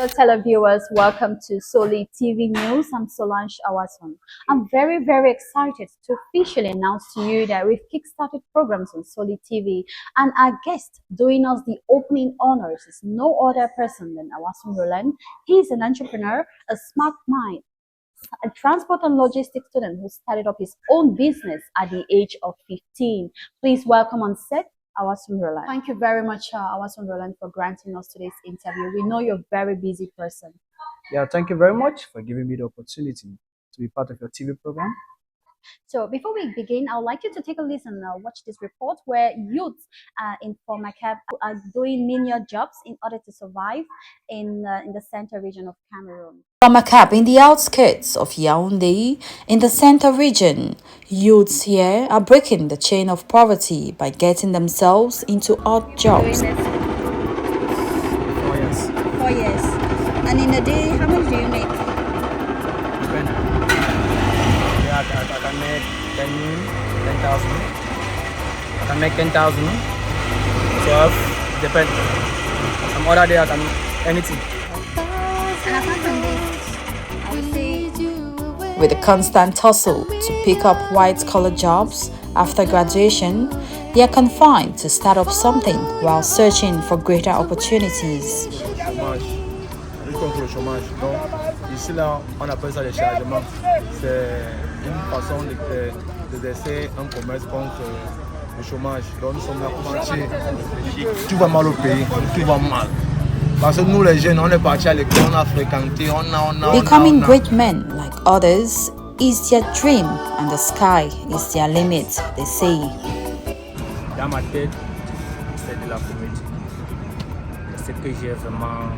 Hello, televiewers. Welcome to Sollytv News. I'm Solange Awason. I'm very, very excited to officially announce to you that we've kickstarted programs on Sollytv, and our guest doing us the opening honors is no other person than Awason Roland. He's an entrepreneur, a smart mind, a transport and logistics student who started up his own business at the age of 15. Please welcome on set Awason Roland. Thank you very much, Awason Roland, for granting us today's interview. We know you're a very busy person. Yeah, thank you very much for giving me the opportunity to be part of your TV program. So before we begin, I would like you to take a listen and watch this report where youths in Formakab are doing menial jobs in order to survive in the center region of Cameroon. Formakab in the outskirts of Yaoundé, in the center region, youths here are breaking the chain of poverty by getting themselves into odd jobs. Doing this 4 years. 4 years. And in a day, how much do you make? Yeah, I can make 10,000. I can make 10,000. 12, depends. Some other day I can anything. And apart from this, I would say With a constant tussle to pick up white-collar jobs after graduation, they are confined to start up something while searching for greater opportunities. Chômage, lutte contre le chômage. Donc, ici là, on appelle ça le chargement. C'est une façon d'exercer un commerce contre le chômage. Donc, nous sommes là pour mentir. Tout va mal au pays, tout va mal. Parce que nous les jeunes, on est partis à l'école, on a fréquenté, Becoming great men like others is their dream, and the sky is their limit, they say. Dans ma tête, c'est de la comédie. C'est ce que j'ai vraiment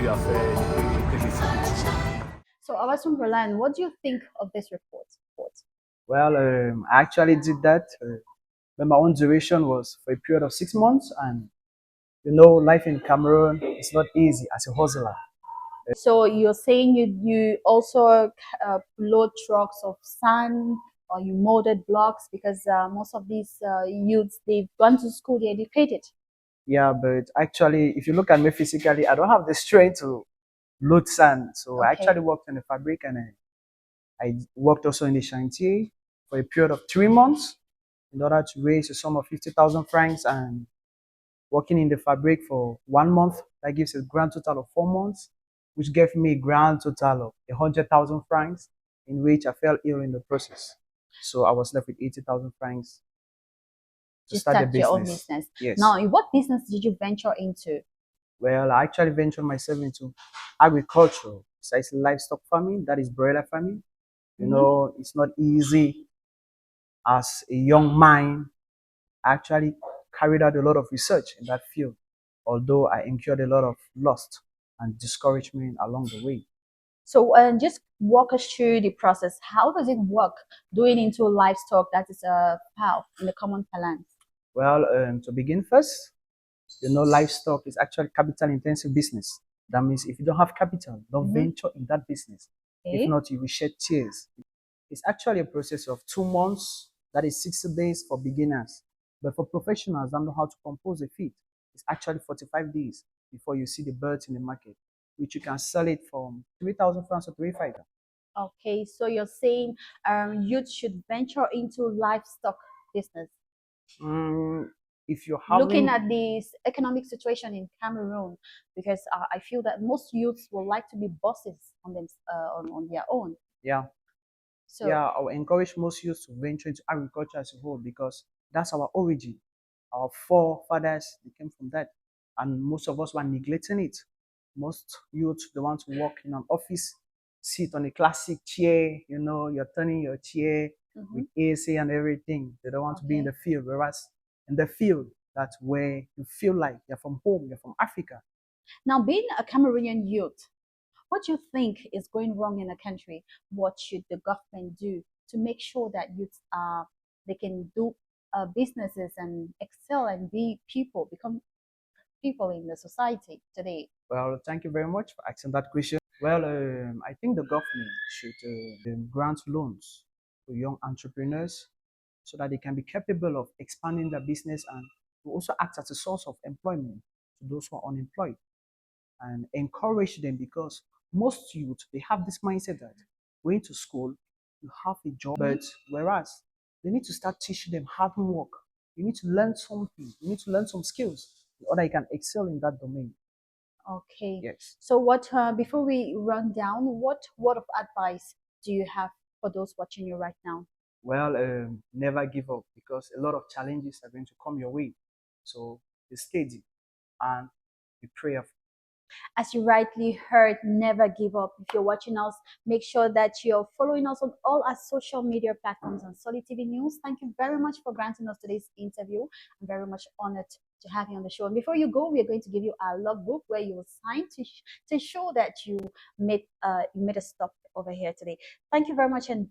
eu à faire depuis que je suis petit. so. Awason Roland, what do you think of this report? Well, I actually did that. But my own duration was for a period of 6 months, and you know, life in Cameroon is not easy as a hustler. So you're saying you also load trucks of sand, or you molded blocks, because most of these youths, they've gone to school, they're educated. Yeah, but actually, if you look at me physically, I don't have the strength to load sand. So I Okay. actually worked in the fabric, and I worked also in the chantier for a period of 3 months in order to raise a sum of 50,000 francs, and working in the fabric for 1 month. That gives a grand total of 4 months, which gave me a grand total of 100,000 francs, in which I fell ill in the process. So I was left with 80,000 francs to To start the start your own business. business. Yes. Now, what business did you venture into? Well, I actually ventured myself into agriculture. So it's livestock farming, that is broiler farming. You know, it's not easy. As a young mind, I actually carried out a lot of research in that field, although I incurred a lot of loss and discouragement along the way. So, just walk us through the process. How does it work doing into livestock, that is a cow in the common parlance? Well, to begin first, you know, livestock is actually capital intensive business. That means if you don't have capital, don't venture in that business. If Okay. not, you will shed tears. It's actually a process of 2 months, that is 60 days for beginners. But for professionals that know how to compose a feed, it's actually 45 days before you see the birds in the market, which you can sell it from 3,000 francs to 3,500. Okay, so you're saying youth should venture into livestock business. If you're Looking having, at the economic situation in Cameroon, because I feel that most youths would like to be bosses on them on their own. yeah, So yeah, I will encourage most youth to venture into agriculture as a whole, because that's our origin. Our forefathers, they came from that. And most of us were neglecting it. Most youth, they want to work in an office, sit on a classic chair, you know, you're turning your chair with AC and everything. They don't want to be in Okay. the field. Whereas in the field, that's where you feel like you're from home, you're from Africa. now, being a Cameroonian youth, what do you think is going wrong in the country? What should the government do to make sure that youths they can do businesses and excel and be people, become people in the society today? Well, thank you very much for asking that question. Well, I think the government should grant loans to young entrepreneurs so that they can be capable of expanding their business, and to also act as a source of employment to those who are unemployed. and encourage them, because most youth, they have this mindset that going to school, you have a job, but whereas they need to start teaching them hard work. You need to learn something. You need to learn some skills in order you can excel in that domain. Okay. Yes. So what before we run down, what word of advice do you have for those watching you right now? Well, never give up, because a lot of challenges are going to come your way. So be steady and be prayerful. As you rightly heard, never give up. If you're watching us, make sure that you're following us on all our social media platforms on Sollytv News. Thank you very much for granting us today's interview. I'm very much honored to have you on the show. And before you go, we are going to give you our logbook where you will sign to show that you made a stop over here today. Thank you very much and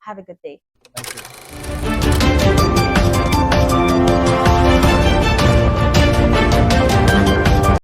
have a good day. Thank you.